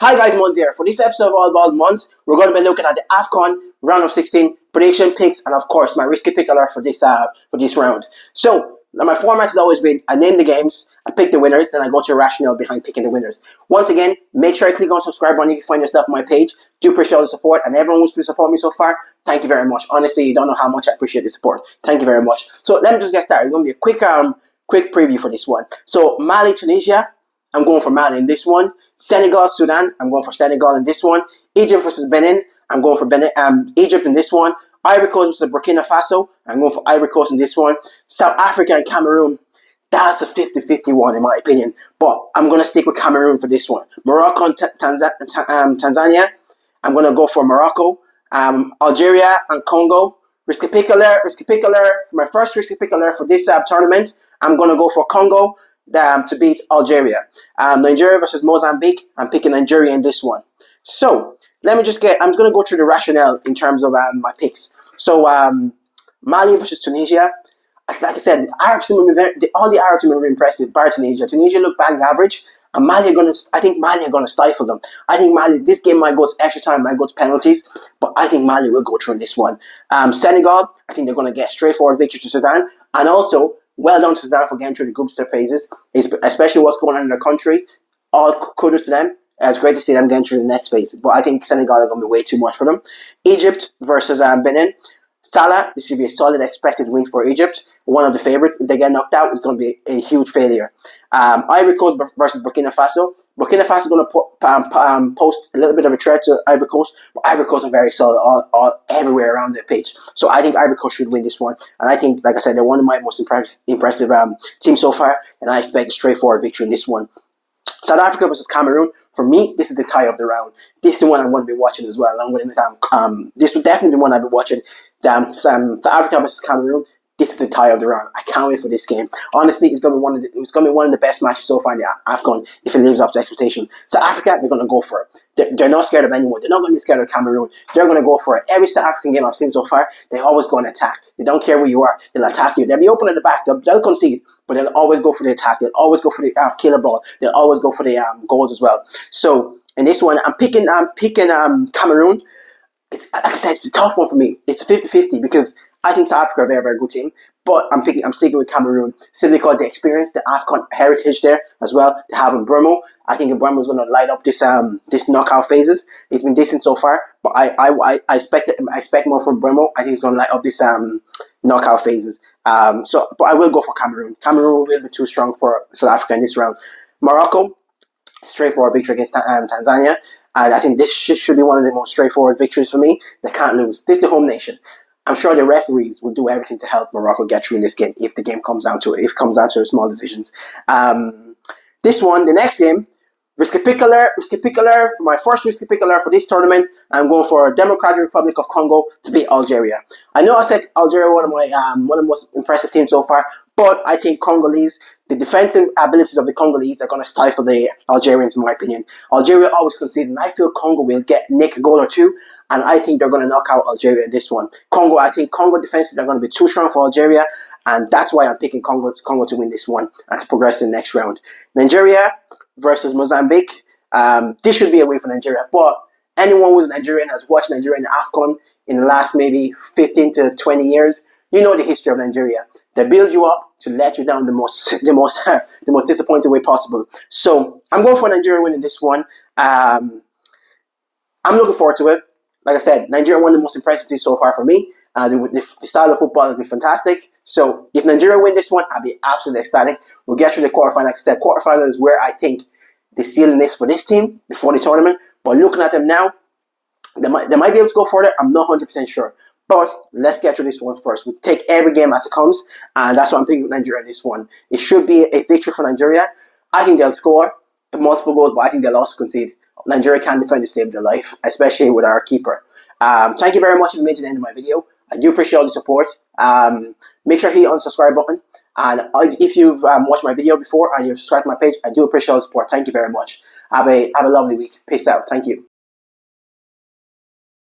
Hi guys, Mons here. For this episode of All Ball Mons, we're going to be looking at the AFCON Round of 16 prediction picks and of course my risky pick alert for this round. So my format has always been I name the games, I pick the winners, and I go to the rationale behind picking the winners. Once again, make sure you click on subscribe button if you find yourself on my page. Do appreciate all the support, and everyone who's been supporting me so far, thank you very much. Honestly, you don't know how much I appreciate the support. Thank you very much. So let me just get started. It's going to be a quick preview for this one. So Mali, Tunisia, I'm going for Mali in this one. Senegal, Sudan, I'm going for Senegal in this one. Egypt versus Benin, I'm going for Egypt in this one. Ivory Coast versus Burkina Faso, I'm going for Ivory Coast in this one. South Africa and Cameroon, that's a 50-50 one in my opinion. But I'm going to stick with Cameroon for this one. Morocco and Tanzania, I'm going to go for Morocco. Algeria and Congo, risky pick alert. For my first risky pick alert for this tournament, I'm going to go for Congo to beat Algeria. Nigeria versus Mozambique, I'm picking Nigeria in this one. So I'm going to go through the rationale in terms of my picks. So Mali versus Tunisia, like I said, all the Arab teams were impressive, bar Tunisia. Tunisia looked bang average, and I think Mali are going to stifle them. I think Mali, this game might go to extra time, might go to penalties, but I think Mali will go through in this one. Senegal, I think they're going to get straightforward victory to Sudan, and also well done to Sudan for getting through the group step phases, especially what's going on in their country. All kudos to them. It's great to see them getting through the next phase, but I think Senegal are going to be way too much for them. Egypt versus Benin. Salah, this should be a solid expected win for Egypt. One of the favourites. If they get knocked out, it's going to be a huge failure. Ivory Coast versus Burkina Faso. Burkina Faso is going to post a little bit of a threat to Ivory Coast, but Ivory Coast are very solid all everywhere around the pitch. So I think Ivory Coast should win this one. And I think, like I said, they're one of my most impressive teams so far, and I expect a straightforward victory in this one. South Africa versus Cameroon. For me, this is the tie of the round. This is the one I'm going to be watching as well. This will definitely be the one I'll be watching. South Africa versus Cameroon. This is the tie of the round. I can't wait for this game. Honestly, it's going to be one of the best matches so far in the AFCON if it lives up to expectation. South Africa, they're going to go for it. They're not scared of anyone. They're not going to be scared of Cameroon. They're going to go for it. Every South African game I've seen so far, they always go and attack. They don't care where you are. They'll attack you. They'll be open at the back. They'll concede, but they'll always go for the attack. They'll always go for the killer ball. They'll always go for the goals as well. So in this one, I'm picking Cameroon. It's, like I said, it's a tough one for me. It's 50-50 because I think South Africa are a very, very good team, but I'm sticking with Cameroon simply because the experience, the AFCON heritage there as well. They have Mbeumo. I think Mbeumo is going to light up this knockout phases. He's been decent so far, but I expect more from Mbeumo. I think he's going to light up this knockout phases. But I will go for Cameroon. Cameroon will be too strong for South Africa in this round. Morocco, straightforward victory against Tanzania. And I think this should be one of the most straightforward victories for me. They can't lose. This is the home nation. I'm sure the referees will do everything to help Morocco get through in this game if the game comes down to it, if it comes down to small decisions. This one, the next game, risky pick alert. For my first risky pick alert for this tournament, I'm going for Democratic Republic of Congo to beat Algeria. I know I said Algeria one of the most impressive teams so far, but I think the defensive abilities of the Congolese are going to stifle the Algerians, in my opinion. Algeria always concede, and I feel Congo will nick a goal or two, and I think they're going to knock out Algeria in this one. I think Congo defensively are going to be too strong for Algeria, and that's why I'm picking Congo to win this one and to progress to the next round. Nigeria versus Mozambique. This should be a win for Nigeria, but anyone who's Nigerian has watched Nigeria in the AFCON in the last maybe 15 to 20 years. You know the history of Nigeria. They build you up to let you down the most disappointing way possible. So I'm going for Nigeria winning this one. I'm looking forward to it. Like I said, Nigeria one of the most impressive teams so far for me. The style of football has been fantastic. So if Nigeria win this one, I'll be absolutely ecstatic. We'll get through the quarterfinal. Like I said, quarterfinal is where I think the ceiling is for this team before the tournament. But looking at them now, they might be able to go further. I'm not 100% sure. But let's get through this one first. We'll take every game as it comes, and that's why I'm picking Nigeria in this one. It should be a victory for Nigeria. I think they'll score multiple goals, but I think they'll also concede. Nigeria can't defend to save their life, especially with our keeper. Thank you very much if you made it to the end of my video. I do appreciate all the support. Make sure you hit on the subscribe button. And if you've watched my video before and you've subscribed to my page, I do appreciate all the support. Thank you very much. Have a lovely week. Peace out. Thank you.